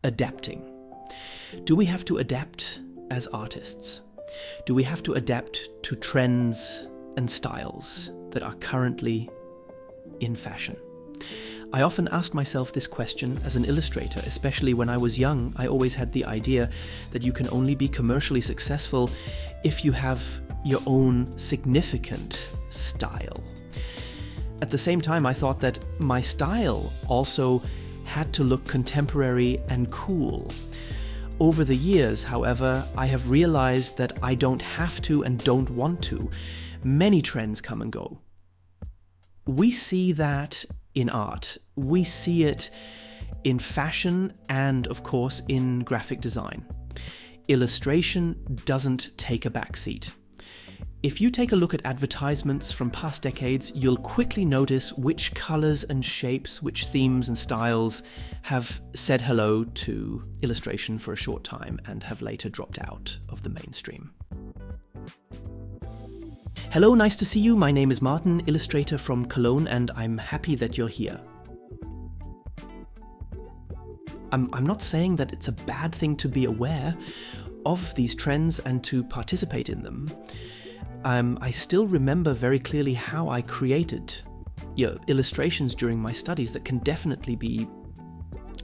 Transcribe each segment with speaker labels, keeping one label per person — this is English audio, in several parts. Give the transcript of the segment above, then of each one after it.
Speaker 1: adapting. Do we have to adapt as artists? Do we have to adapt to trends and styles that are currently in fashion? I often ask myself this question as an illustrator, especially when I was young. I always had the idea that you can only be commercially successful if you have your own significant style. At the same time, I thought that my style also had to look contemporary and cool. Over the years, however, I have realized that I don't have to and don't want to. Many trends come and go. We see that in art. We see it in fashion and, of course, in graphic design. Illustration doesn't take a backseat. If you take a look at advertisements from past decades, you'll quickly notice which colors and shapes, which themes and styles have said hello to illustration for a short time and have later dropped out of the mainstream. Hello, nice to see you. My name is Martin, illustrator from Cologne, and I'm happy that you're here. I'm not saying that it's a bad thing to be aware of these trends and to participate in them. I still remember very clearly how I created illustrations during my studies that can definitely be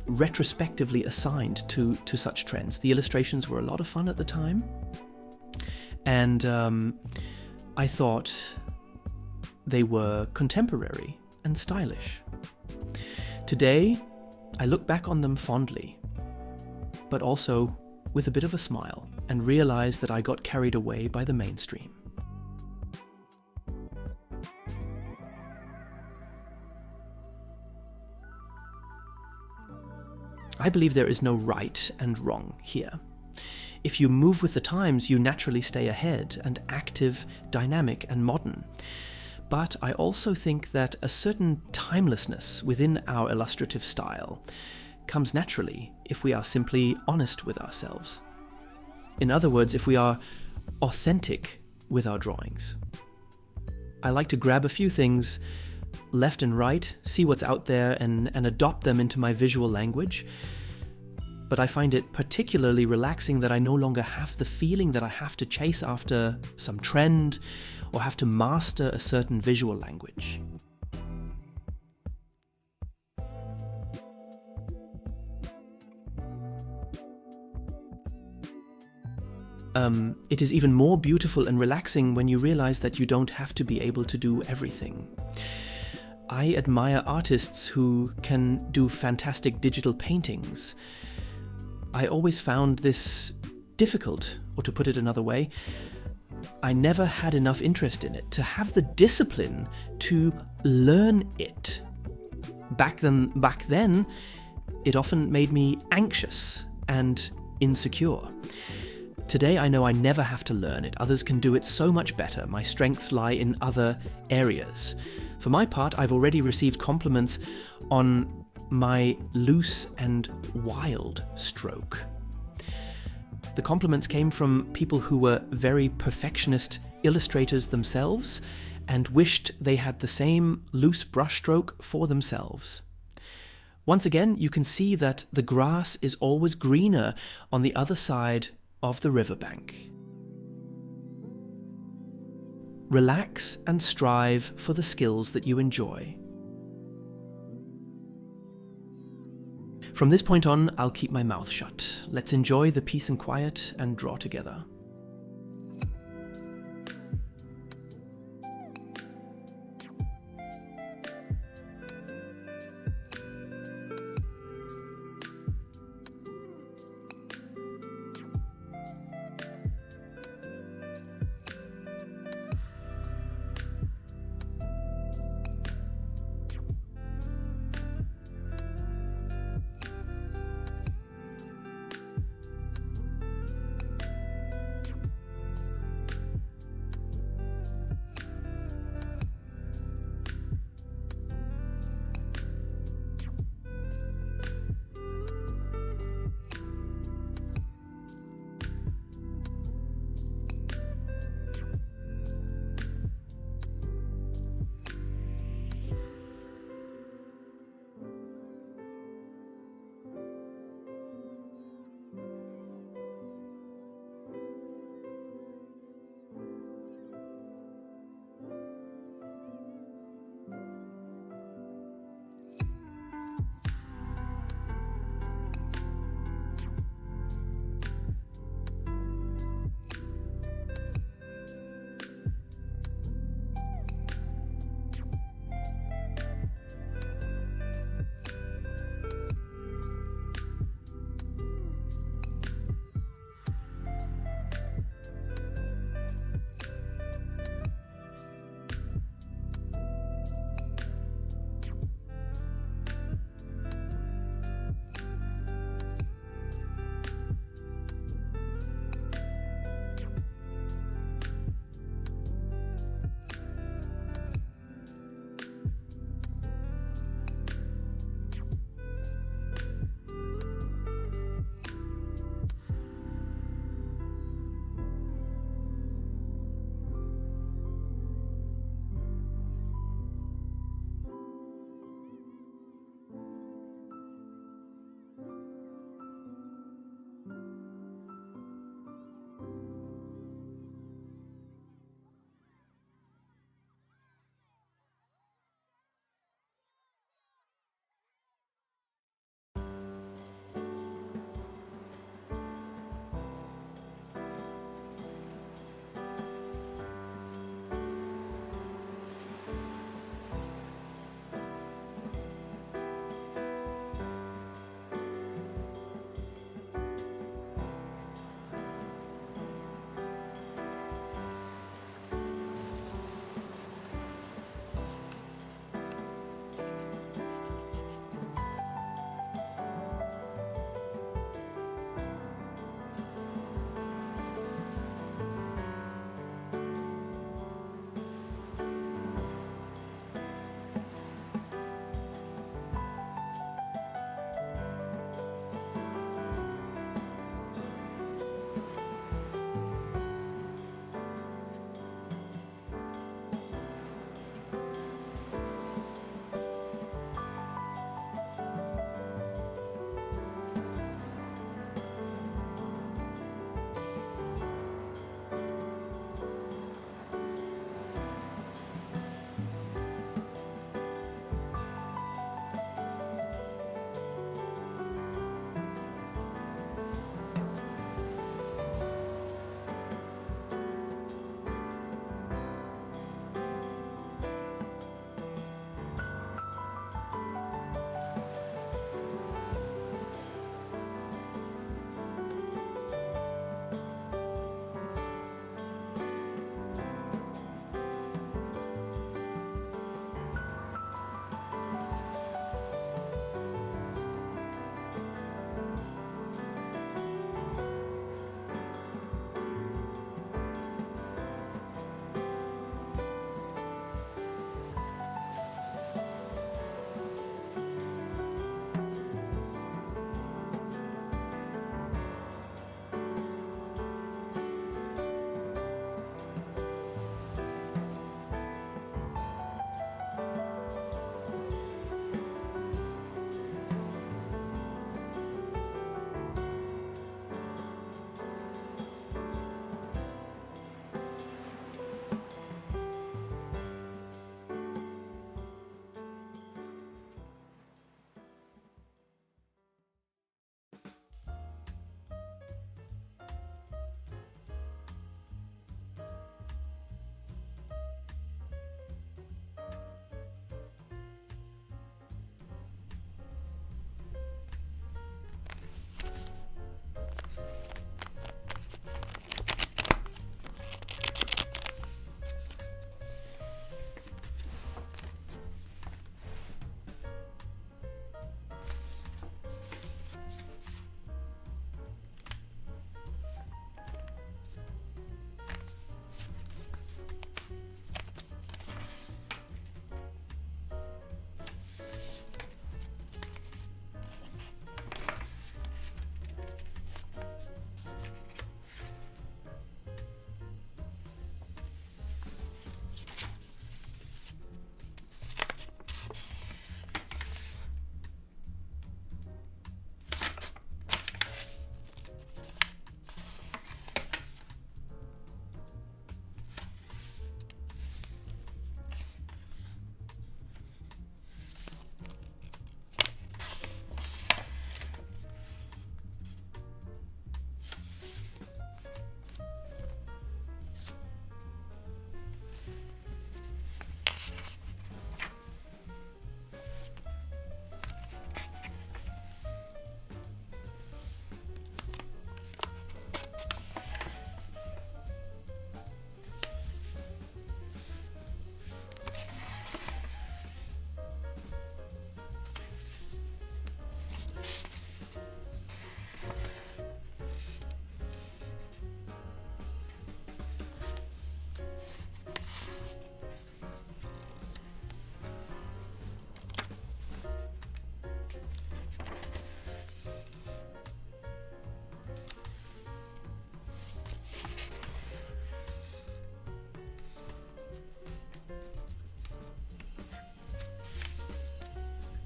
Speaker 1: retrospectively assigned to such trends. The illustrations were a lot of fun at the time, and I thought they were contemporary and stylish. Today, I look back on them fondly, but also with a bit of a smile, and realize that I got carried away by the mainstream. I believe there is no right and wrong here. If you move with the times, you naturally stay ahead and active, dynamic and modern. But I also think that a certain timelessness within our illustrative style comes naturally if we are simply honest with ourselves. In other words, if we are authentic with our drawings. I like to grab a few things left and right, see what's out there and adopt them into my visual language. But I find it particularly relaxing that I no longer have the feeling that I have to chase after some trend or have to master a certain visual language. It is even more beautiful and relaxing when you realize that you don't have to be able to do everything. I admire artists who can do fantastic digital paintings. I always found this difficult, or to put it another way, I never had enough interest in it to have the discipline to learn it. Back then, it often made me anxious and insecure. Today I know I never have to learn it. Others can do it so much better. My strengths lie in other areas. For my part, I've already received compliments on my loose and wild stroke. The compliments came from people who were very perfectionist illustrators themselves and wished they had the same loose brushstroke for themselves. Once again, you can see that the grass is always greener on the other side of the riverbank. Relax and strive for the skills that you enjoy. From this point on, I'll keep my mouth shut. Let's enjoy the peace and quiet and draw together.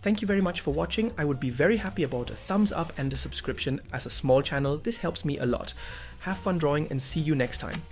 Speaker 1: Thank you very much for watching. I would be very happy about a thumbs up and a subscription. As a small channel, this helps me a lot. Have fun drawing and see you next time.